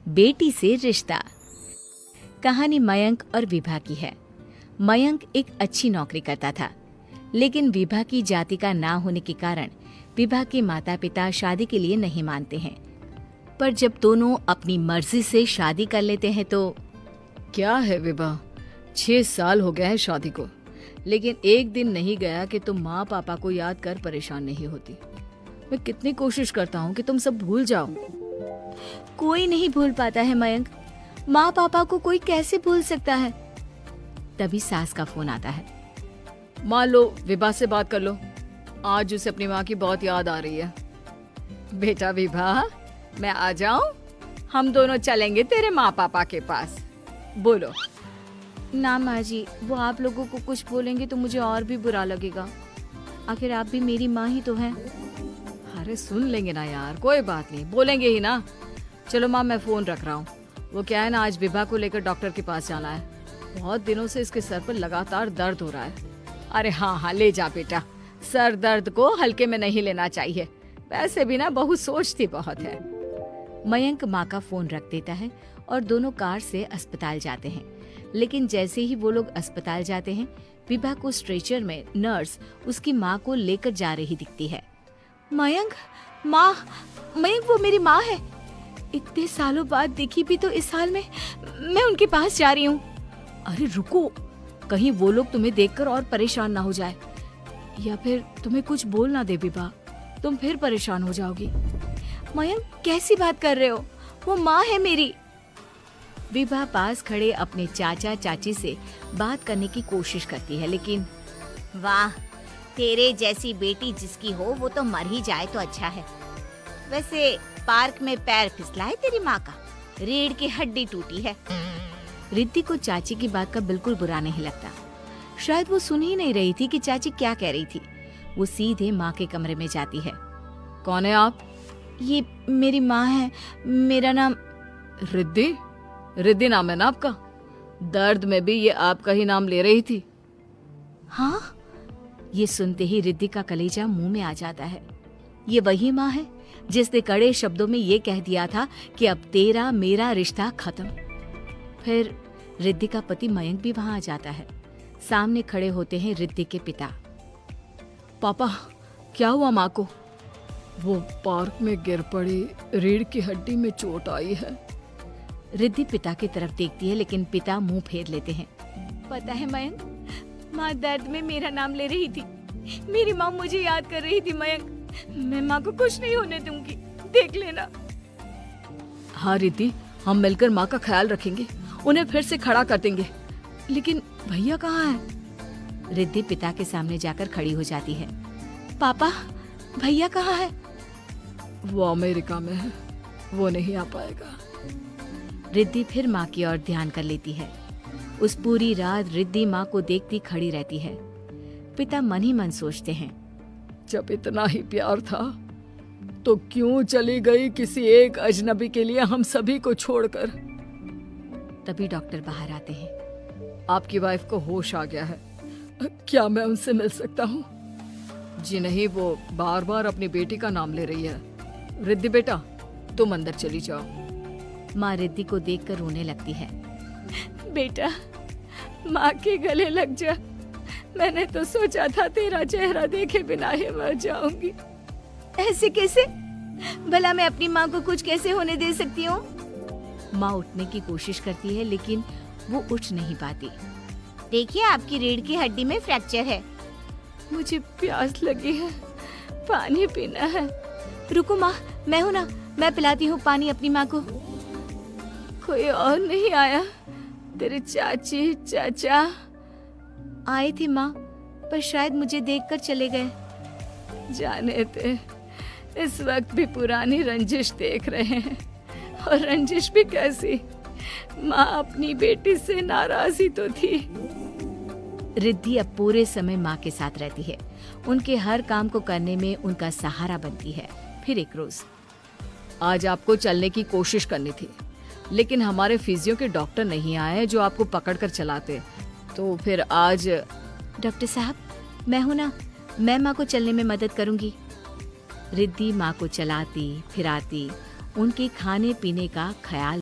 बेटी से रिश्ता। कहानी मयंक और विभा की है। मयंक एक अच्छी नौकरी करता था, लेकिन विभा की जाति का ना होने के कारण विभा के माता पिता शादी के लिए नहीं मानते हैं। पर जब दोनों अपनी मर्जी से शादी कर लेते हैं तो क्या है विभा, 6 साल हो गए हैं शादी को, लेकिन एक दिन नहीं गया कि तुम माँ पापा को याद कर परेशान नहीं होती। मैं कितनी कोशिश करता हूँ कि तुम सब भूल जाओ। कोई नहीं भूल पाता है मयंक। माँ पापा को कोई कैसे भूल सकता है। तभी सास का फोन आता है। मान लो विभा से बात कर लो, आज उसे अपनी माँ की बहुत याद आ रही है। बेटा विभा, मैं आ जाऊं? हम दोनों चलेंगे तेरे माँ पापा के पास। बोलो। ना माँ जी, वो आप लोगों को कुछ बोलेंगे तो मुझे और भी बुरा लगेगा। आखिर आप भी मेरी माँ ही तो हैं। अरे सुन लेंगे ना यार, कोई बात नहीं, बोलेंगे ही ना। चलो माँ, मैं फोन रख रहा हूँ। वो क्या है ना, आज विभा को लेकर डॉक्टर के पास जाना है। बहुत दिनों से इसके सर पर लगातार दर्द हो रहा है। अरे हाँ हाँ, ले जा बेटा, सर दर्द को हल्के में नहीं लेना चाहिए। वैसे भी ना बहू सोचती बहुत है। मयंक माँ का फोन रख देता है और दोनों कार से अस्पताल जाते हैं। लेकिन जैसे ही वो लोग अस्पताल जाते हैं, विभा को स्ट्रेचर में नर्स उसकी माँ को लेकर जा रही दिखती है। मयंक, माँ, मयंक वो मेरी माँ है। इतने सालों बाद दिखी भी तो इस हाल में मैं उनके पास जा रही हूँ। अरे रुको, कहीं वो लोग तुम्हें देखकर और परेशान ना हो जाए, या फिर तुम्हें कुछ बोल ना दे विभा, तुम फिर परेशान हो जाओगी। मयंक कैसी बात कर रहे हो, वो माँ है मेरी। विभा पास खड़े अपने चाचा चाची से बात करने की कोशिश करती है, लेकिन वाह, तेरे जैसी बेटी जिसकी हो वो तो मर ही जाए तो अच्छा है। वैसे पार्क में पैर फिसला है तेरी माँ का, रीढ़ की हड्डी टूटी है। रिद्धि को चाची की बात का बिल्कुल बुरा नहीं लगता। शायद वो सुन ही नहीं रही थी कि चाची क्या कह रही थी। वो सीधे माँ के कमरे में जाती है। कौन है आप? ये मेरी माँ है, मेरा नाम रिद्धि। रिद्धि नाम है ना आपका? दर्द में भी ये आपका ही नाम ले रही थी। हाँ, ये सुनते ही रिद्धि का कलेजा मुंह में आ जाता है। ये वही माँ है जिसने कड़े शब्दों में ये कह दिया था कि अब तेरा मेरा रिश्ता खत्म। फिर रिद्धि का पति मयंक भी वहां आ जाता है। सामने खड़े होते हैं रिद्धि के पिता। पापा, क्या हुआ माँ को? वो पार्क में गिर पड़ी, रीढ़ की हड्डी में चोट आई है। रिद्धि पिता की तरफ देखती है, लेकिन पिता मुंह फेर लेते हैं। पता है मयंक, माँ दर्द में मेरा नाम ले रही थी। मेरी माँ मुझे याद कर रही थी मयंक। मैं माँ को कुछ नहीं होने दूंगी, देख लेना। हाँ रिद्धि, हम मिलकर माँ का ख्याल रखेंगे, उन्हें फिर से खड़ा कर देंगे। लेकिन भैया कहाँ है? रिद्धि पिता के सामने जाकर खड़ी हो जाती है। पापा, भैया कहाँ है? वो अमेरिका में है, वो नहीं आ पाएगा। रिद्धि फिर माँ की ओर ध्यान कर लेती है। उस पूरी रात रिद्धि माँ को देखती खड़ी रहती है। पिता मन ही मन सोचते हैं, जब इतना ही प्यार था तो क्यों चली गई किसी एक अजनबी के लिए हम सभी को छोड़कर। तभी डॉक्टर बाहर आते हैं। आपकी वाइफ को होश आ गया है, क्या मैं उनसे मिल सकता हूँ? जी नहीं, वो बार बार अपनी बेटी का नाम ले रही है। रिद्धि बेटा, तुम अंदर चली जाओ। माँ रिद्धि को देखकर रोने लगती है। बेटा, माँ के गले लग जा। मैंने तो सोचा था तेरा चेहरा देखे बिना ही मर जाऊंगी। ऐसे कैसे? भला मैं अपनी माँ को कुछ कैसे होने दे सकती हूँ? माँ उठने की कोशिश करती है, लेकिन वो उठ नहीं पाती। देखिए, आपकी रीढ़ की हड्डी में फ्रैक्चर है। मुझे प्यास लगी है, पानी पीना है। रुको माँ, मैं हूँ ना, मैं पिलाती हूँ पानी अपनी माँ को। कोई और नहीं आया? तेरे चाची चाचा आए थे माँ, पर शायद मुझे देखकर चले गए। जाने थे, इस वक्त भी पुरानी रंजिश देख रहे हैं। और रंजिश भी कैसी? माँ अपनी बेटी से नाराज ही तो थी। रिद्धि अब पूरे समय माँ के साथ रहती है। उनके हर काम को करने में उनका सहारा बनती है। फिर एक रोज, आज आपको चलने की कोशिश करनी थी, लेकिन हमारे फिजियो के डॉक्टर नहीं आए जो आपको पकड़कर चलाते। तो फिर आज डॉक्टर साहब, मैं हूं ना, मैं माँ को चलने में मदद करूंगी। रिद्धि माँ को चलाती फिराती, उनके खाने पीने का ख्याल